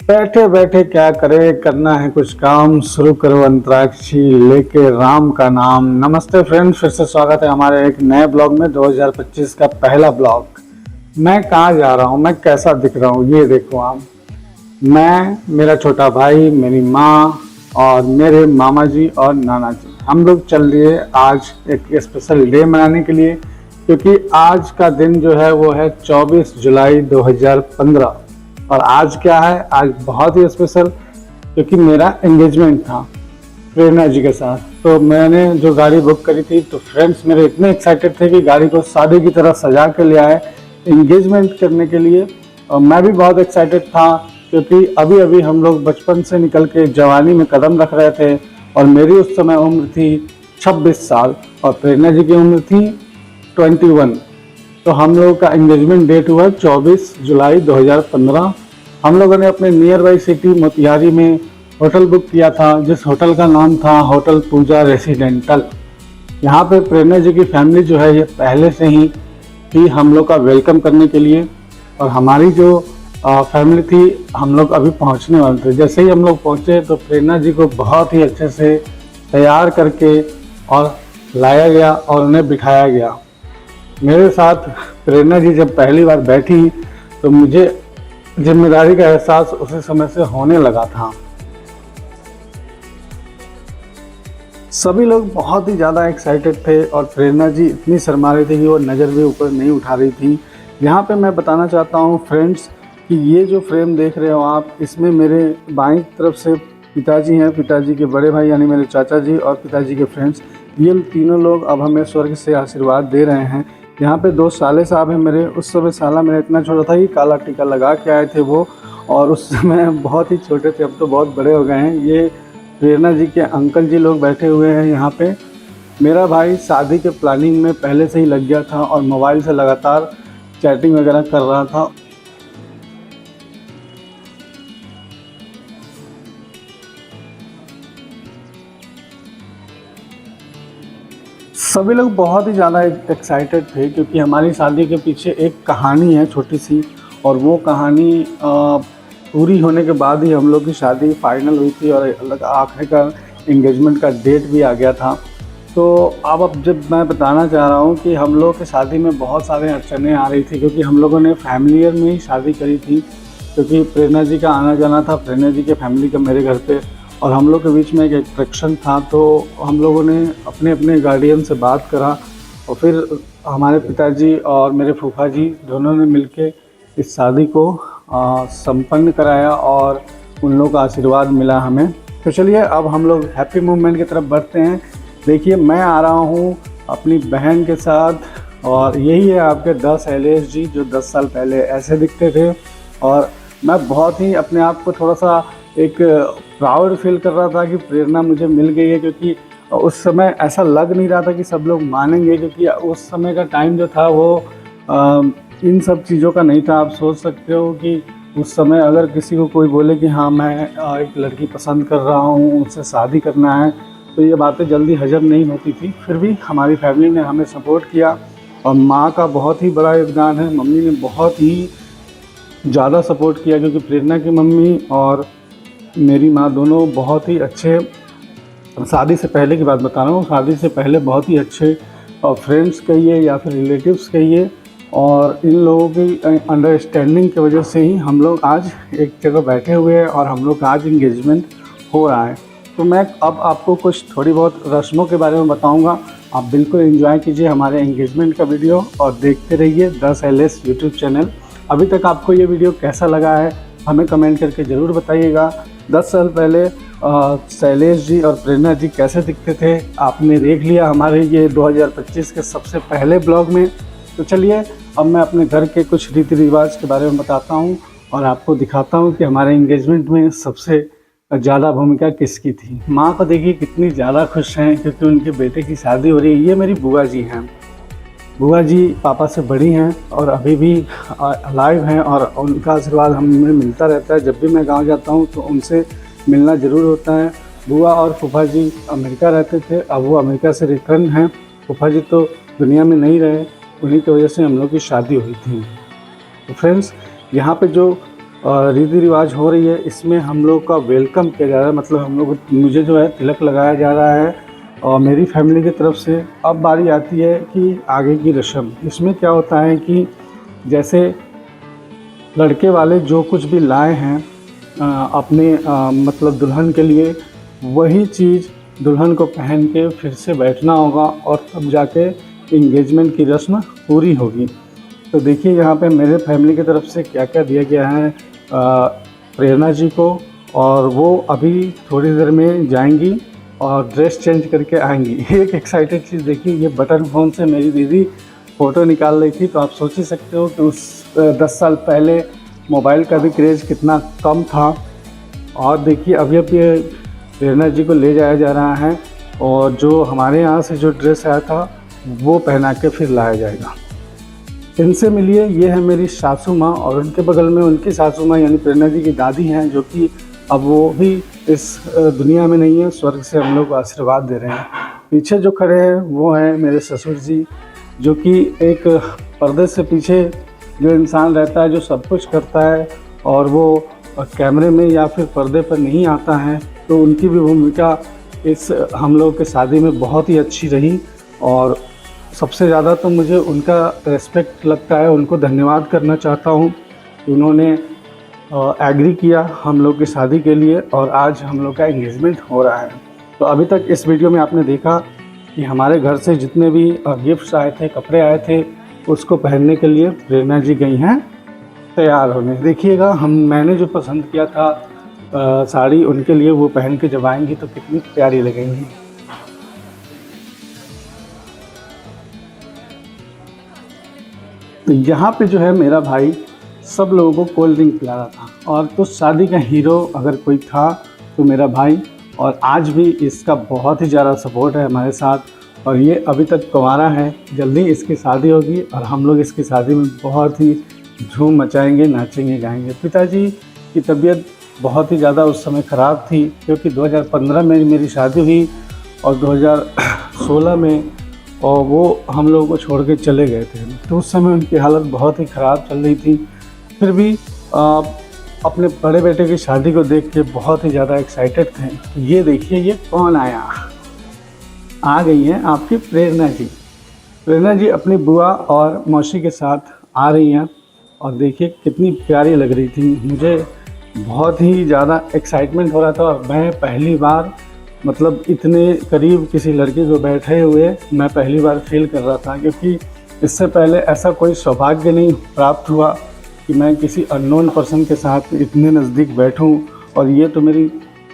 बैठे बैठे क्या करे, करना है कुछ काम, शुरू करो अंतराक्षी लेके राम का नाम। नमस्ते फ्रेंड्स, फिर से स्वागत है हमारे एक नए ब्लॉग में। 2025 का पहला ब्लॉग। मैं कहाँ जा रहा हूँ, मैं कैसा दिख रहा हूँ, ये देखो आप। मैं, मेरा छोटा भाई, मेरी माँ और मेरे मामा जी और नाना जी, हम लोग चल दिए आज एक स्पेशल डे मनाने के लिए, क्योंकि आज का दिन जो है वो है 24 जुलाई 2015। और आज क्या है, आज बहुत ही स्पेशल, क्योंकि मेरा एंगेजमेंट था प्रेरणा जी के साथ। तो मैंने जो गाड़ी बुक करी थी, तो फ्रेंड्स मेरे इतने एक्साइटेड थे कि गाड़ी को शादी की तरह सजा के ले आए एंगेजमेंट करने के लिए। और मैं भी बहुत एक्साइटेड था, क्योंकि अभी अभी हम लोग बचपन से निकल के जवानी में कदम रख रहे थे। और मेरी उस समय उम्र थी 26 साल और प्रेरणा जी की उम्र थी 21। तो हम लोगों का एंगेजमेंट डेट हुआ 24 जुलाई 2015। हम लोगों ने अपने नियर बाई सिटी मोतिहारी में होटल बुक किया था, जिस होटल का नाम था होटल पूजा रेसिडेंटल। यहाँ पे प्रेरणा जी की फैमिली जो है ये पहले से ही थी हम लोग का वेलकम करने के लिए। और हमारी जो फैमिली थी, हम लोग अभी पहुँचने वाले थे। जैसे ही हम लोग पहुँचे तो प्रेरणा जी को बहुत ही अच्छे से तैयार करके और लाया गया और उन्हें बिठाया गया। मेरे साथ प्रेरणा जी जब पहली बार बैठी तो मुझे जिम्मेदारी का एहसास उसी समय से होने लगा था। सभी लोग बहुत ही ज़्यादा एक्साइटेड थे और प्रेरणा जी इतनी शर्मा रही थी कि वो नज़र भी ऊपर नहीं उठा रही थी। यहाँ पे मैं बताना चाहता हूँ फ्रेंड्स कि ये जो फ्रेम देख रहे हो आप, इसमें मेरे बाईं तरफ से पिताजी हैं, पिताजी के बड़े भाई यानी मेरे चाचा जी और पिताजी के फ्रेंड्स, ये तीनों लोग अब हमें स्वर्ग से आशीर्वाद दे रहे हैं। यहाँ पे दो साले साहब हैं मेरे। उस समय साला मेरा इतना छोटा था कि काला टीका लगा के आए थे वो, और उस समय बहुत ही छोटे थे, अब तो बहुत बड़े हो गए हैं। ये प्रेरणा जी के अंकल जी लोग बैठे हुए हैं यहाँ पे। मेरा भाई शादी के प्लानिंग में पहले से ही लग गया था और मोबाइल से लगातार चैटिंग वगैरह कर रहा था। सभी लोग बहुत ही ज़्यादा एक्साइटेड थे, क्योंकि हमारी शादी के पीछे एक कहानी है छोटी सी, और वो कहानी पूरी होने के बाद ही हम लोग की शादी फाइनल हुई थी और आखिरकार एंगेजमेंट का डेट भी आ गया था। तो अब जब मैं बताना चाह रहा हूँ कि हम लोग की शादी में बहुत सारे अड़चनें आ रही थी, क्योंकि हम लोगों ने फैमिलियर में ही शादी करी थी। क्योंकि प्रेरणा जी का आना जाना था, प्रेरणा जी के फैमिली का मेरे घर पे, और हम लोग के बीच में एक अट्रैक्शन था। तो हम लोगों ने अपने अपने गार्डियन से बात करा और फिर हमारे पिताजी और मेरे फूफा जी दोनों ने मिलके इस शादी को संपन्न कराया और उन लोगों का आशीर्वाद मिला हमें। तो चलिए अब हम लोग हैप्पी मूवमेंट की तरफ बढ़ते हैं। देखिए, मैं आ रहा हूँ अपनी बहन के साथ, और यही है आपके 10 शैलेश जी, जो 10 साल पहले ऐसे दिखते थे। और मैं बहुत ही अपने आप को थोड़ा सा एक प्राउड फील कर रहा था कि प्रेरणा मुझे मिल गई है, क्योंकि उस समय ऐसा लग नहीं रहा था कि सब लोग मानेंगे, क्योंकि उस समय का टाइम जो था वो इन सब चीज़ों का नहीं था। आप सोच सकते हो कि उस समय अगर किसी को कोई बोले कि हाँ मैं एक लड़की पसंद कर रहा हूँ, उससे शादी करना है, तो ये बातें जल्दी हजम नहीं होती थी। फिर भी हमारी फैमिली ने हमें सपोर्ट किया, और माँ का बहुत ही बड़ा योगदान है। मम्मी ने बहुत ही ज़्यादा सपोर्ट किया, क्योंकि प्रेरणा की मम्मी और मेरी माँ दोनों बहुत ही अच्छे, शादी से पहले की बात बता रहा हूँ, शादी से पहले बहुत ही अच्छे फ्रेंड्स कहिए या फिर रिलेटिव्स कहिए। और इन लोगों की अंडरस्टैंडिंग की वजह से ही हम लोग आज एक जगह बैठे हुए हैं और हम लोग का आज इंगेजमेंट हो रहा है। तो मैं अब आपको कुछ थोड़ी बहुत रस्मों के बारे में बताऊंगा। आप बिल्कुल एंजॉय कीजिए हमारे एंगेजमेंट का वीडियो और देखते रहिए द शैलेश यूट्यूब चैनल। अभी तक आपको ये वीडियो कैसा लगा है हमें कमेंट करके ज़रूर बताइएगा। 10 साल पहले शैलेश जी और प्रेरणा जी कैसे दिखते थे आपने देख लिया हमारे ये 2025 के सबसे पहले ब्लॉग में। तो चलिए अब मैं अपने घर के कुछ रीति रिवाज के बारे में बताता हूँ और आपको दिखाता हूँ कि हमारे एंगेजमेंट में सबसे ज़्यादा भूमिका किसकी थी। माँ को देखिए कितनी ज़्यादा खुश हैं, क्योंकि उनके बेटे की शादी हो रही है। ये मेरी बुआ जी हैं। बुआ जी पापा से बड़ी हैं और अभी भी अलाइव हैं, और उनका आशीर्वाद हमें मिलता रहता है। जब भी मैं गांव जाता हूं तो उनसे मिलना ज़रूर होता है। बुआ और फूफा जी अमेरिका रहते थे, अब वो अमेरिका से रिटर्न हैं। फूफा जी तो दुनिया में नहीं रहे, उन्हीं की वजह से हम लोग की शादी हुई थी। तो फ्रेंड्स, यहाँ पे जो रीति रिवाज हो रही है, इसमें हम लोग का वेलकम किया जा रहा है। मतलब हम लोग, मुझे जो है तिलक लगाया जा रहा है और मेरी फैमिली की तरफ से। अब बारी आती है कि आगे की रस्म। इसमें क्या होता है कि जैसे लड़के वाले जो कुछ भी लाए हैं अपने मतलब दुल्हन के लिए, वही चीज़ दुल्हन को पहन के फिर से बैठना होगा और तब जाके इंगेजमेंट की रस्म पूरी होगी। तो देखिए यहाँ पे मेरे फैमिली की तरफ से क्या क्या दिया गया है प्रेरणा जी को, और वो अभी थोड़ी देर में जाएंगी और ड्रेस चेंज करके आएंगी। एक एक्साइटेड चीज़ देखिए, ये बटन फ़ोन से मेरी दीदी फ़ोटो निकाल रही थी। तो आप सोच ही सकते हो कि उस 10 साल पहले मोबाइल का भी क्रेज़ कितना कम था। और देखिए अभी ये प्रेरणा जी को ले जाया जा रहा है और जो हमारे यहाँ से जो ड्रेस आया था वो पहना के फिर लाया जाएगा। इनसे मिलिए, ये है मेरी सासू माँ, और उनके बगल में उनकी सासू माँ यानी प्रेरणा जी की दादी हैं, जो कि अब वो भी इस दुनिया में नहीं है, स्वर्ग से हम लोग को आशीर्वाद दे रहे हैं। पीछे जो खड़े हैं वो हैं मेरे ससुर जी, जो कि एक पर्दे से पीछे जो इंसान रहता है, जो सब कुछ करता है और वो कैमरे में या फिर पर्दे पर नहीं आता है, तो उनकी भी भूमिका इस हम लोग के शादी में बहुत ही अच्छी रही। और सबसे ज़्यादा तो मुझे उनका रेस्पेक्ट लगता है, उनको धन्यवाद करना चाहता हूँ कि उन्होंने एग्री किया हम लोग की शादी के लिए और आज हम लोग का एंगेजमेंट हो रहा है। तो अभी तक इस वीडियो में आपने देखा कि हमारे घर से जितने भी गिफ्ट्स आए थे, कपड़े आए थे, उसको पहनने के लिए प्रेरणा जी गई हैं तैयार होने। देखिएगा मैंने जो पसंद किया था साड़ी, उनके लिए वो पहन के जब आएंगी तो कितनी प्यारी लगेंगी। तो यहाँ पे जो है मेरा भाई सब लोगों को कोल्ड ड्रिंक पिला रहा था, और तो शादी का हीरो अगर कोई था तो मेरा भाई, और आज भी इसका बहुत ही ज़्यादा सपोर्ट है हमारे साथ। और ये अभी तक कुंवारा है, जल्दी इसकी शादी होगी और हम लोग इसकी शादी में बहुत ही झूम मचाएंगे, नाचेंगे, गाएंगे। पिताजी की तबीयत बहुत ही ज़्यादा उस समय ख़राब थी, क्योंकि 2015 में मेरी शादी हुई और 2016 में और वो हम लोगों को छोड़ के चले गए थे। तो उस समय उनकी हालत बहुत ही ख़राब चल रही थी। फिर भी अपने बड़े बेटे की शादी को देख के बहुत ही ज़्यादा एक्साइटेड थे। ये देखिए ये कौन आया, आ गई हैं आपकी प्रेरणा जी। प्रेरणा जी अपनी बुआ और मौसी के साथ आ रही हैं और देखिए कितनी प्यारी लग रही थी। मुझे बहुत ही ज़्यादा एक्साइटमेंट हो रहा था और मैं पहली बार मतलब इतने करीब किसी लड़के को बैठे हुए मैं पहली बार फील कर रहा था, क्योंकि इससे पहले ऐसा कोई सौभाग्य नहीं प्राप्त हुआ कि मैं किसी अननोन पर्सन के साथ इतने नज़दीक बैठूं। और ये तो मेरी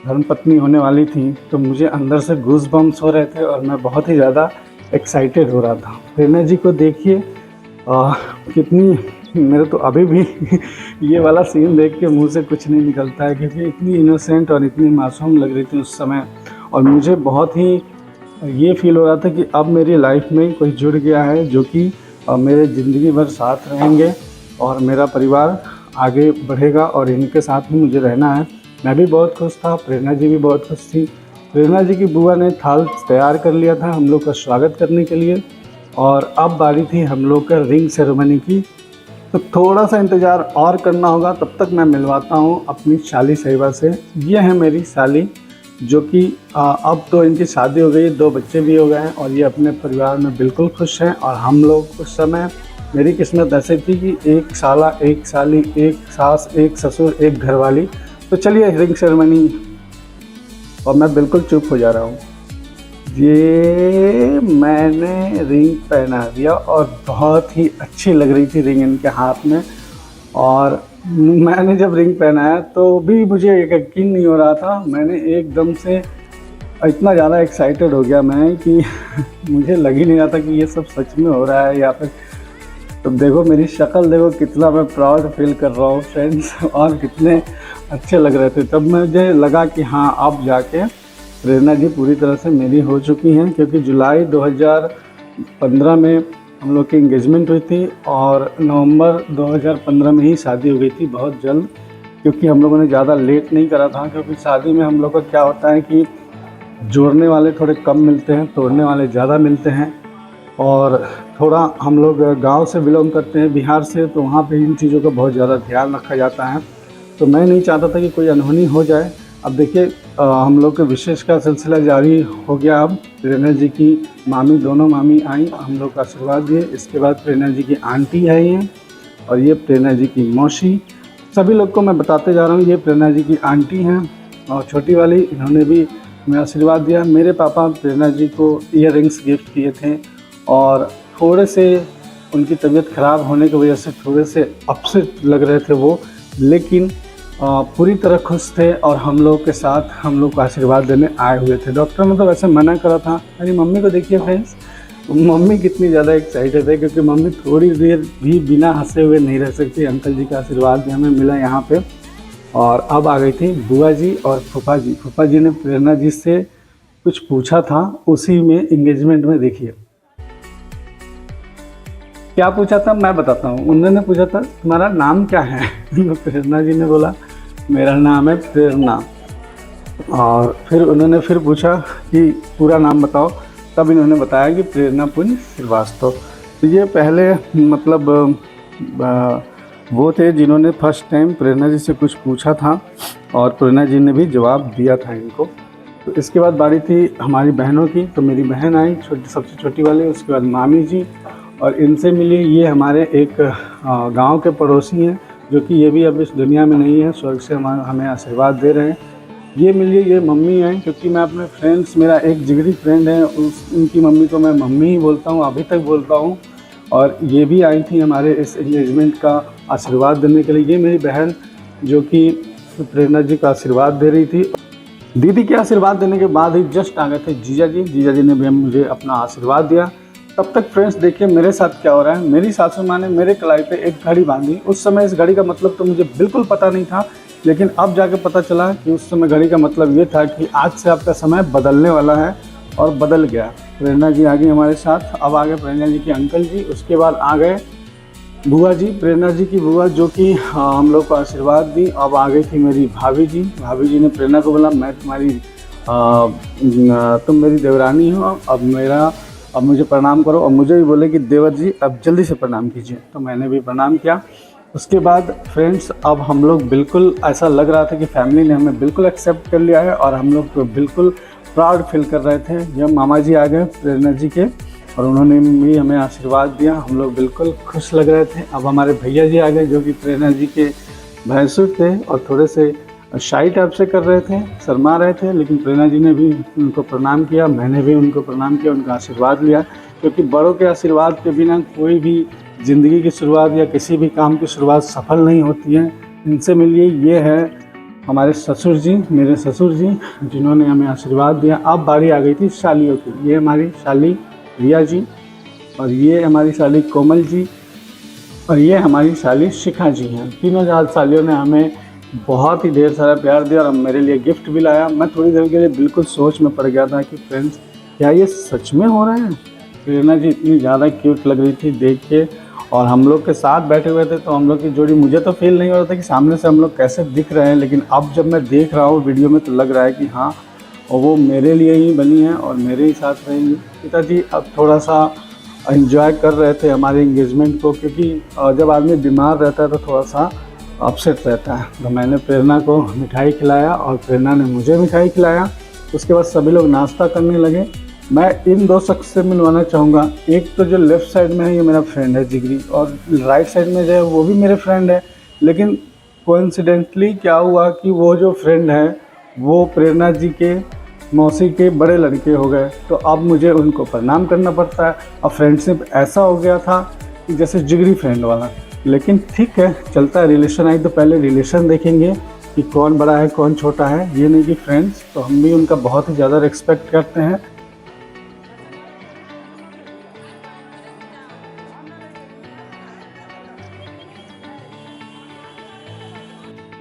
धर्मपत्नी होने वाली थी, तो मुझे अंदर से गूज़ बम्स हो रहे थे और मैं बहुत ही ज़्यादा एक्साइटेड हो रहा था। प्रेरणा जी को देखिए कितनी, मेरे तो अभी भी ये वाला सीन देख के मुंह से कुछ नहीं निकलता है, क्योंकि इतनी इनोसेंट और इतनी मासूम लग रही थी उस समय। और मुझे बहुत ही ये फील हो रहा था कि अब मेरी लाइफ में कोई जुड़ गया है, जो कि मेरे ज़िंदगी भर साथ रहेंगे और मेरा परिवार आगे बढ़ेगा और इनके साथ ही मुझे रहना है। मैं भी बहुत खुश था, प्रेरणा जी भी बहुत खुश थी। प्रेरणा जी की बुआ ने थाल तैयार कर लिया था हम लोग का स्वागत करने के लिए, और अब बारी थी हम लोग का रिंग सेरेमनी की। तो थोड़ा सा इंतज़ार और करना होगा, तब तक मैं मिलवाता हूँ अपनी साली साहिबा से। ये है मेरी साली, जो कि अब तो इनकी शादी हो गई, 2 बच्चे भी हो गए हैं और ये अपने परिवार में बिल्कुल खुश हैं। और हम लोग उस समय, मेरी किस्मत ऐसी थी कि एक साला, एक साली, एक सास, एक ससुर, एक घरवाली। तो चलिए रिंग सेरेमनी, और मैं बिल्कुल चुप हो जा रहा हूँ। ये मैंने रिंग पहना दिया और बहुत ही अच्छी लग रही थी रिंग इनके हाथ में। और मैंने जब रिंग पहनाया तो भी मुझे यकीन नहीं हो रहा था। मैंने एकदम से इतना ज़्यादा एक्साइटेड हो गया मैं कि मुझे लग ही नहीं रहा था कि ये सब सच में हो रहा है या फिर। तो देखो मेरी शक्ल देखो, कितना मैं प्राउड फील कर रहा हूँ फ्रेंड्स, और कितने अच्छे लग रहे थे। तब मुझे लगा कि हाँ अब जाके प्रेरणा जी पूरी तरह से मेरी हो चुकी हैं, क्योंकि जुलाई 2015 में हम लोग की इंगेजमेंट हुई थी और नवंबर 2015 में ही शादी हो गई थी, बहुत जल्द। क्योंकि हम लोगों ने ज़्यादा लेट नहीं करा था, क्योंकि शादी में हम लोग का क्या होता है कि जोड़ने वाले थोड़े कम मिलते हैं, तोड़ने वाले ज़्यादा मिलते हैं। और थोड़ा हम लोग गांव से बिलोंग करते हैं, बिहार से, तो वहाँ पे इन चीज़ों का बहुत ज़्यादा ध्यान रखा जाता है। तो मैं नहीं चाहता था कि कोई अनहोनी हो जाए। अब देखिए हम लोग के विशेष का सिलसिला जारी हो गया। अब प्रेरणा जी की मामी, दोनों मामी आई, हम लोग का आशीर्वाद दिए। इसके बाद प्रेरणा जी की आंटी आई हैं और ये प्रेरणा जी की मौसी। सभी लोग को मैं बताते जा रहा हूँ, ये प्रेरणा जी की आंटी हैं और छोटी वाली, इन्होंने भी हमें आशीर्वाद दिया। मेरे पापा प्रेरणा जी को ईयररिंग्स गिफ्ट किए थे और थोड़े से उनकी तबीयत ख़राब होने की वजह से थोड़े से अपसेट लग रहे थे वो, लेकिन पूरी तरह खुश थे और हम लोग के साथ हम लोग को आशीर्वाद देने आए हुए थे। डॉक्टर ने तो वैसे मना करा था। मेरी मम्मी को देखिए फ्रेंड्स, मम्मी कितनी ज़्यादा एक्साइटेड है क्योंकि मम्मी थोड़ी देर भी बिना हंसे हुए नहीं रह सकती। अंकल जी का आशीर्वाद भी हमें मिला यहाँ पे। और अब आ गई थी बुआ जी और फूफा जी। फूफा जी ने प्रेरणा जी से कुछ पूछा था, उसी में एंगेजमेंट में देखिए क्या पूछा था, मैं बताता हूँ। उन्होंने पूछा था तुम्हारा नाम क्या है? प्रेरणा जी ने बोला मेरा नाम है प्रेरणा। और फिर उन्होंने फिर पूछा कि पूरा नाम बताओ, तब इन्होंने बताया कि प्रेरणा पुंज श्रीवास्तव। तो ये पहले मतलब वो थे जिन्होंने फर्स्ट टाइम प्रेरणा जी से कुछ पूछा था और प्रेरणा जी ने भी जवाब दिया था इनको। तो इसके बाद बारी थी हमारी बहनों की। तो मेरी बहन आई छोटी, सबसे छोटी वाली, उसके बाद मामी जी, और इनसे मिली ये हमारे एक गांव के पड़ोसी हैं जो कि ये भी अब इस दुनिया में नहीं है, स्वर्ग से हमें आशीर्वाद दे रहे हैं। ये मिलिए, ये मम्मी हैं, क्योंकि मैं अपने फ्रेंड्स, मेरा एक जिगरी फ्रेंड है, उनकी मम्मी को मैं मम्मी ही बोलता हूँ, अभी तक बोलता हूँ। और ये भी आई थी हमारे इस एंगेजमेंट का आशीर्वाद देने के लिए। ये मेरी बहन जो कि प्रेरणा जी का आशीर्वाद दे रही थी। दीदी के आशीर्वाद देने के बाद ही जस्ट आ गए थे जीजा जी। जीजा जी ने भी मुझे अपना आशीर्वाद दिया। तब तक फ्रेंड्स देखिए मेरे साथ क्या हो रहा है। मेरी सासू माँ ने मेरे कलाई पे एक घड़ी बांधी। उस समय इस घड़ी का मतलब तो मुझे बिल्कुल पता नहीं था, लेकिन अब जाके पता चला कि उस समय घड़ी का मतलब ये था कि आज से आपका समय बदलने वाला है, और बदल गया। प्रेरणा जी आ गई हमारे साथ। अब आ गए प्रेरणा जी के अंकल जी, उसके बाद आ गए बुआ जी, प्रेरणा जी की बुआ, जो कि हम लोग को आशीर्वाद दी। अब आ गई थी मेरी भाभी जी। भाभी जी ने प्रेरणा को बोला मैं तुम्हारी तुम मेरी देवरानी हो, अब मुझे प्रणाम करो। और मुझे भी बोले कि देवर जी अब जल्दी से प्रणाम कीजिए। तो मैंने भी प्रणाम किया। उसके बाद फ्रेंड्स अब हम लोग बिल्कुल, ऐसा लग रहा था कि फैमिली ने हमें बिल्कुल एक्सेप्ट कर लिया है और हम लोग तो बिल्कुल प्राउड फील कर रहे थे जब मामा जी आ गए प्रेरणा जी के और उन्होंने भी हमें आशीर्वाद दिया। हम लोग बिल्कुल खुश लग रहे थे। अब हमारे भैया जी आ गए जो कि प्रेरणा जी के भैंसुर थे और थोड़े से शाई टाइप से कर रहे थे, शर्मा रहे थे, लेकिन प्रेरणा जी ने भी उनको प्रणाम किया, मैंने भी उनको प्रणाम किया, उनका आशीर्वाद लिया। क्योंकि बड़ों के आशीर्वाद के बिना कोई भी ज़िंदगी की शुरुआत या किसी भी काम की शुरुआत सफल नहीं होती है। इनसे मिलिए, ये है हमारे ससुर जी, मेरे ससुर जी, जिन्होंने हमें आशीर्वाद दिया। अब बारी आ गई थी शालियों की। ये हमारी शाली रिया जी, और ये हमारी शाली कोमल जी, और ये हमारी शाली शिखा जी हैं। तीनों सालियों ने हमें बहुत ही ढेर सारा प्यार दिया और मेरे लिए गिफ्ट भी लाया। मैं थोड़ी देर के लिए बिल्कुल सोच में पड़ गया था कि फ्रेंड्स क्या ये सच में हो रहा है। प्रेरणा जी इतनी ज़्यादा क्यूट लग रही थी देख के, और हम लोग के साथ बैठे हुए थे तो हम लोग की जोड़ी, मुझे तो फील नहीं हो रहा था कि सामने से हम लोग कैसे दिख रहे हैं, लेकिन अब जब मैं देख रहा हूँ वीडियो में तो लग रहा है कि हाँ, और वो मेरे लिए ही बनी है और मेरे ही साथ रहेंगी। पिताजी अब थोड़ा सा एंजॉय कर रहे थे हमारे एंगेजमेंट को, क्योंकि जब आदमी बीमार रहता है तो थोड़ा सा अपसेट रहता है। तो मैंने प्रेरणा को मिठाई खिलाया और प्रेरणा ने मुझे मिठाई खिलाया। उसके बाद सभी लोग नाश्ता करने लगे। मैं इन दो शख्स से मिलवाना चाहूँगा। एक तो जो लेफ़्ट साइड में है ये मेरा फ्रेंड है जिगरी, और राइट साइड में जो है वो भी मेरे फ्रेंड है। लेकिन कोइंसिडेंटली क्या हुआ कि वो जो फ्रेंड है वो प्रेरणा जी के मौसी के बड़े लड़के हो गए, तो अब मुझे उनको प्रणाम करना पड़ता है। और फ्रेंडशिप ऐसा हो गया था कि जैसे जिगरी फ्रेंड वाला। लेकिन ठीक है, चलता है। रिलेशन आई तो पहले रिलेशन देखेंगे कि कौन बड़ा है कौन छोटा है, ये नहीं कि फ्रेंड्स। तो हम भी उनका बहुत ही ज़्यादा रिस्पेक्ट करते हैं।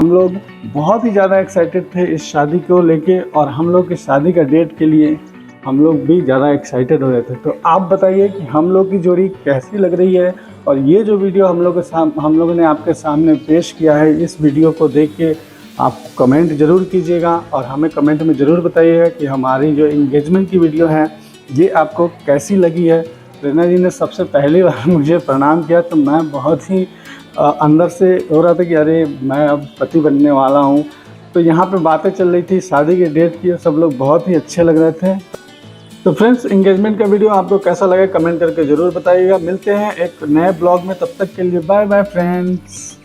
हम लोग बहुत ही ज़्यादा एक्साइटेड थे इस शादी को लेके, और हम लोग की शादी का डेट के लिए हम लोग भी ज़्यादा एक्साइटेड हो रहे थे। तो आप बताइए कि हम लोग की जोड़ी कैसी लग रही है। और ये जो वीडियो हम लोगों ने आपके सामने पेश किया है, इस वीडियो को देख के आप कमेंट ज़रूर कीजिएगा और हमें कमेंट में ज़रूर बताइएगा कि हमारी जो एंगेजमेंट की वीडियो है ये आपको कैसी लगी है। प्रेरणा जी ने सबसे पहली बार मुझे प्रणाम किया तो मैं बहुत ही अंदर से हो रहा था कि अरे मैं अब पति बनने वाला हूँ। तो यहाँ पे बातें चल रही थी शादी के डेट की, सब लोग बहुत ही अच्छे लग रहे थे। तो फ्रेंड्स, एंगेजमेंट का वीडियो आपको कैसा लगा कमेंट करके ज़रूर बताइएगा। मिलते हैं एक नए ब्लॉग में, तब तक के लिए बाय बाय फ्रेंड्स।